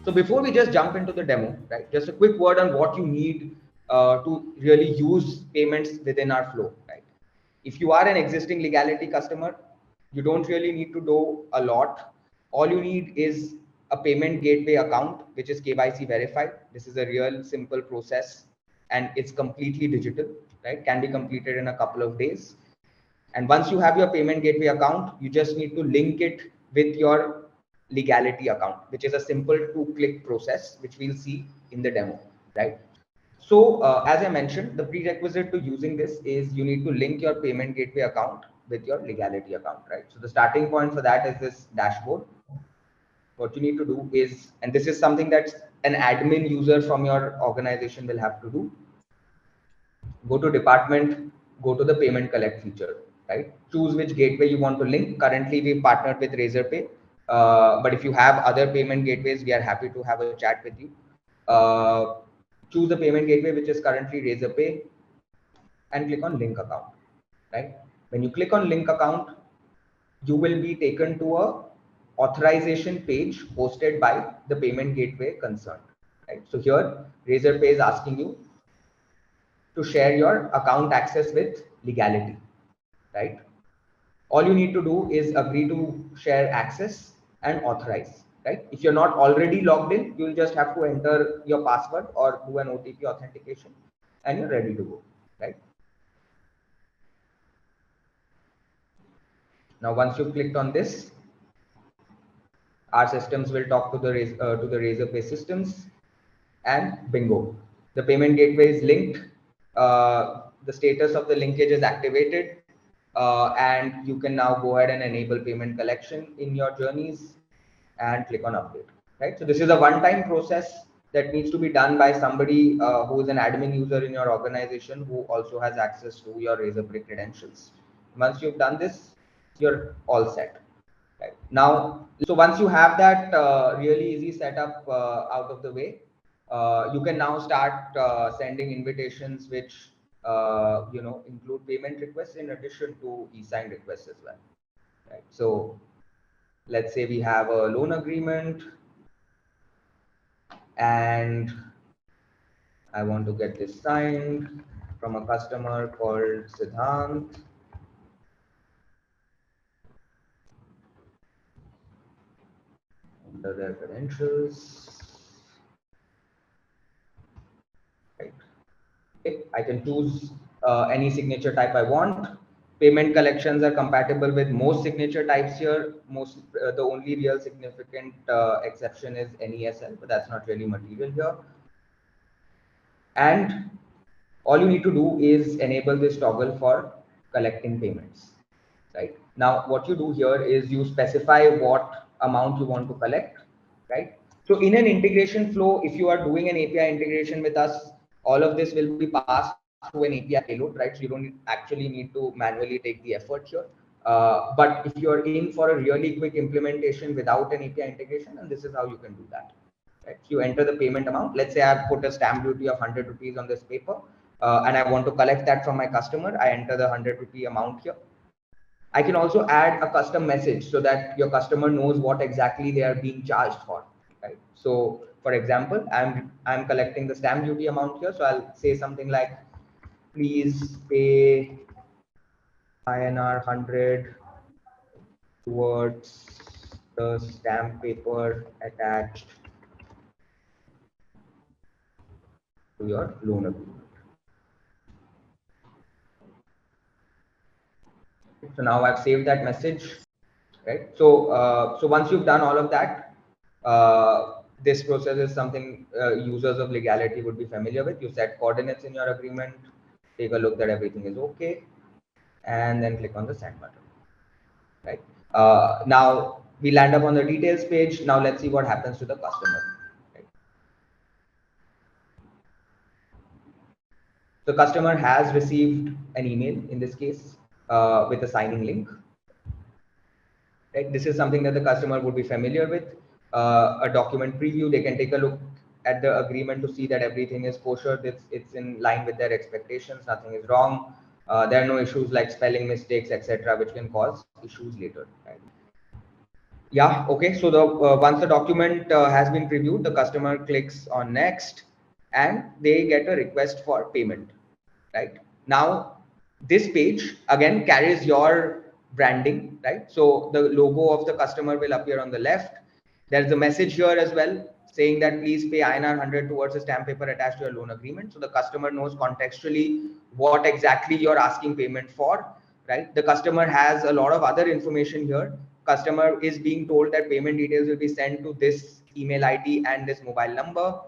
So before we just jump into the demo, right, just a quick word on what you need to really use payments within our flow, right? If you are an existing Leegality customer, you don't really need to do a lot. All you need is a payment gateway account, which is KYC verified. This is a real simple process and it's completely digital, right? Can be completed in a couple of days. And once you have your payment gateway account, you just need to link it with your Leegality account, which is a simple 2-click process, which we'll see in the demo, right? So as I mentioned, the prerequisite to using this is you need to link your payment gateway account with your Leegality account, right? So the starting point for that is this dashboard. What you need to do is, and this is something that an admin user from your organization will have to do. Go to department, go to the payment collect feature, right? Choose which gateway you want to link. Currently, we've partnered with Razorpay, but if you have other payment gateways, we are happy to have a chat with you. Choose the payment gateway, which is currently Razorpay, and click on link account, right? When you click on link account, you will be taken to a authorization page hosted by the payment gateway concerned, right? So here, Razorpay is asking you to share your account access with Leegality, right? All you need to do is agree to share access and authorize, right? If you're not already logged in, you'll just have to enter your password or do an OTP authentication and you're ready to go, right? Now, once you've clicked on this, our systems will talk to the Razorpay systems, and bingo, the payment gateway is linked. The status of the linkage is activated, and you can now go ahead and enable payment collection in your journeys and click on update, right? So this is a one-time process that needs to be done by somebody who is an admin user in your organization who also has access to your Razorpay credentials. Once you've done this, you're all set. Right. Now, so once you have that really easy setup out of the way, you can now start sending invitations which include payment requests in addition to e-sign requests as well. Right. So let's say we have a loan agreement and I want to get this signed from a customer called Siddhant. Enter their credentials. Right. Okay. I can choose any signature type I want. Payment collections are compatible with most signature types here. The only real significant exception is NESL, but that's not really material here. And all you need to do is enable this toggle for collecting payments. Right now, what you do here is you specify what amount you want to collect. Right. So in an integration flow, if you are doing an API integration with us, all of this will be passed through an API payload, right? So you don't actually need to manually take the effort here. But if you're in for a really quick implementation without an API integration, and this is how you can do that. Right? So you enter the payment amount. Let's say I've put a stamp duty of 100 rupees on this paper, and I want to collect that from my customer. I enter the 100 rupee amount here. I can also add a custom message so that your customer knows what exactly they are being charged for, right? So for example, I'm collecting the stamp duty amount here. So I'll say something like, please pay INR 100 towards the stamp paper attached to your loan agreement. So now I've saved that message, right? So once you've done all of that, this process is something users of Leegality would be familiar with. You set coordinates in your agreement, take a look that everything is okay, and then click on the send button, right? Now we land up on the details page. Now let's see what happens to the customer. Right? The customer has received an email in this case with a signing link. Right? This is something that the customer would be familiar with. A document preview, they can take a look at the agreement to see that everything is kosher, it's in line with their expectations, nothing is wrong. There are no issues like spelling mistakes, etc., which can cause issues later. Right? Yeah, okay. So the once the document has been previewed, the customer clicks on next and they get a request for payment, right? Now, this page again carries your branding, right? So the logo of the customer will appear on the left. There's a message here as well saying that please pay INR 100 towards a stamp paper attached to your loan agreement. So the customer knows contextually what exactly you're asking payment for, right? The customer has a lot of other information here. Customer is being told that payment details will be sent to this email ID and this mobile number.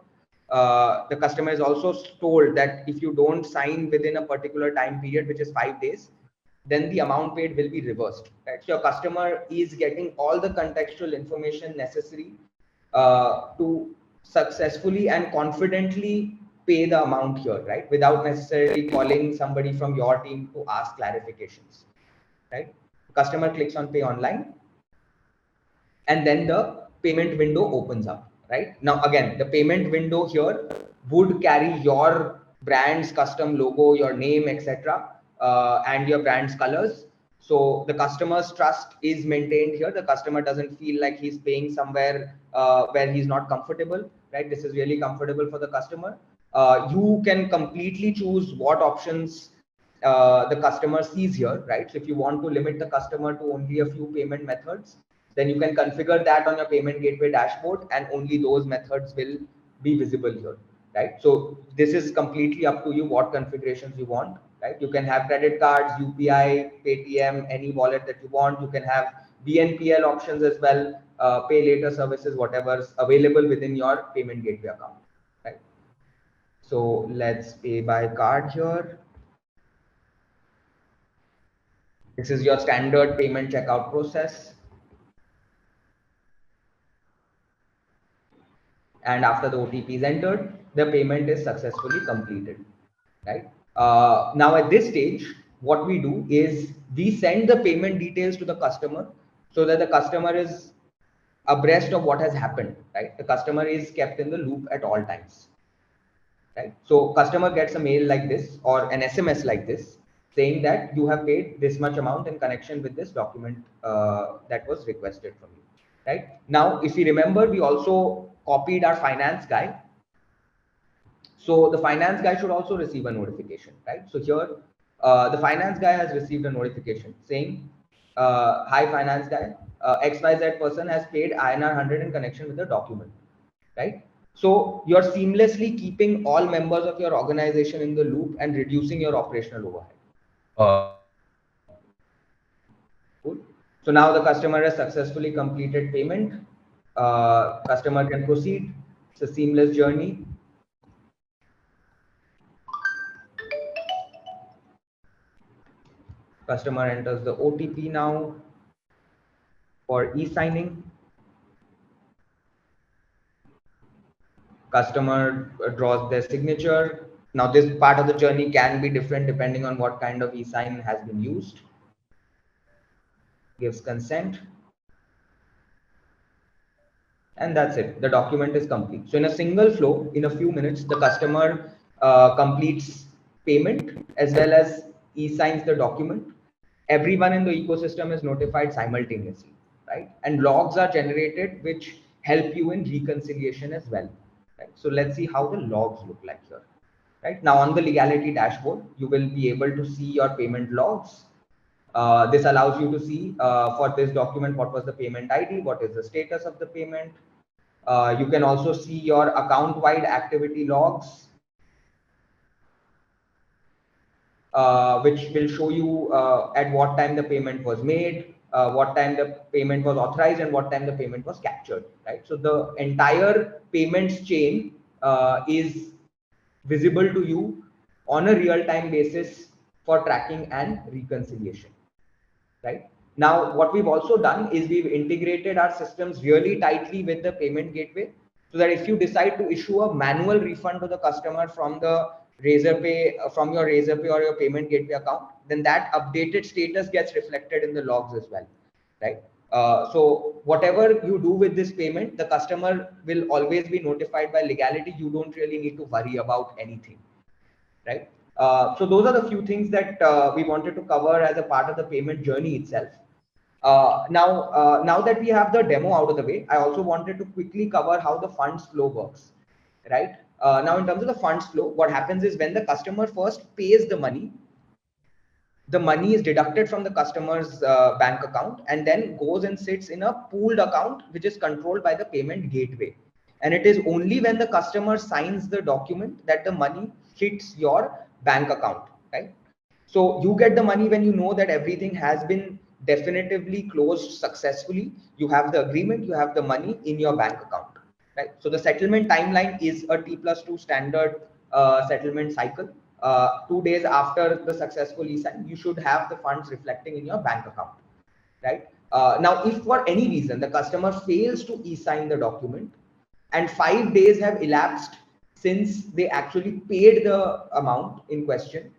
The customer is also told that if you don't sign within a particular time period, which is 5 days, then the amount paid will be reversed. Right? So your customer is getting all the contextual information necessary to successfully and confidently pay the amount here, right? Without necessarily calling somebody from your team to ask clarifications, right? Customer clicks on pay online, and then the payment window opens up, right? Now, again, the payment window here would carry your brand's custom logo, your name, etc., and your brand's colors. So the customer's trust is maintained here. The customer doesn't feel like he's paying somewhere where he's not comfortable, right? This is really comfortable for the customer. You can completely choose what options the customer sees here, right? So if you want to limit the customer to only a few payment methods, then you can configure that on your payment gateway dashboard, and only those methods will be visible here, right? So this is completely up to you what configurations you want, right? You can have credit cards, UPI, Paytm, any wallet that you want. You can have BNPL options as well, pay later services, whatever's available within your payment gateway account, right? So let's pay by card here. This is your standard payment checkout process. And after the OTP is entered, the payment is successfully completed, right? Now at this stage, what we do is we send the payment details to the customer so that the customer is abreast of what has happened, right? The customer is kept in the loop at all times, right? So customer gets a mail like this or an SMS like this saying that you have paid this much amount in connection with this document that was requested from you, right? Now, if you remember, we also copied our finance guy. So the finance guy should also receive a notification, right? So here, the finance guy has received a notification saying, hi, finance guy, XYZ person has paid INR 100 in connection with the document, right? So you're seamlessly keeping all members of your organization in the loop and reducing your operational overhead. Cool. So now the customer has successfully completed payment. Customer can proceed. It's a seamless journey. Customer enters the OTP now for e-signing. Customer draws their signature. Now this part of the journey can be different depending on what kind of e-sign has been used. Gives consent. And that's it. The document is complete. So in a single flow, in a few minutes, the customer completes payment as well as e-signs the document. Everyone in the ecosystem is notified simultaneously, right? And logs are generated which help you in reconciliation as well, right? So let's see how the logs look like here, right? Now on the legality dashboard, you will be able to see your payment logs. This allows you to see for this document what was the payment ID, what is the status of the payment. You can also see your account-wide activity logs, which will show you at what time the payment was made, what time the payment was authorized, and what time the payment was captured, right? So the entire payments chain is visible to you on a real-time basis for tracking and reconciliation, right? Now, what we've also done is we've integrated our systems really tightly with the payment gateway so that if you decide to issue a manual refund to the customer from the Razorpay, from your Razorpay or your payment gateway account, then that updated status gets reflected in the logs as well, right? So whatever you do with this payment, the customer will always be notified by legality. You don't really need to worry about anything, right? So those are the few things that we wanted to cover as a part of the payment journey itself. Now that we have the demo out of the way, I also wanted to quickly cover how the funds flow works, right? Now, in terms of the funds flow, what happens is when the customer first pays the money is deducted from the customer's bank account and then goes and sits in a pooled account, which is controlled by the payment gateway. And it is only when the customer signs the document that the money hits your bank account, right? So you get the money when you know that everything has been definitively closed successfully. You have the agreement, you have the money in your bank account, right? So the settlement timeline is a T+2 standard settlement cycle. 2 days after the successful e-sign, you should have the funds reflecting in your bank account, right? Now, if for any reason the customer fails to e-sign the document and 5 days have elapsed since they actually paid the amount in question,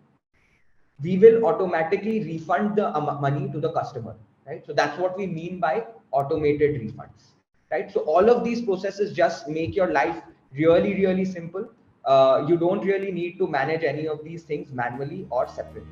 we will automatically refund the money to the customer, right? So that's what we mean by automated refunds, right? So all of these processes just make your life really, really simple. You don't really need to manage any of these things manually or separately.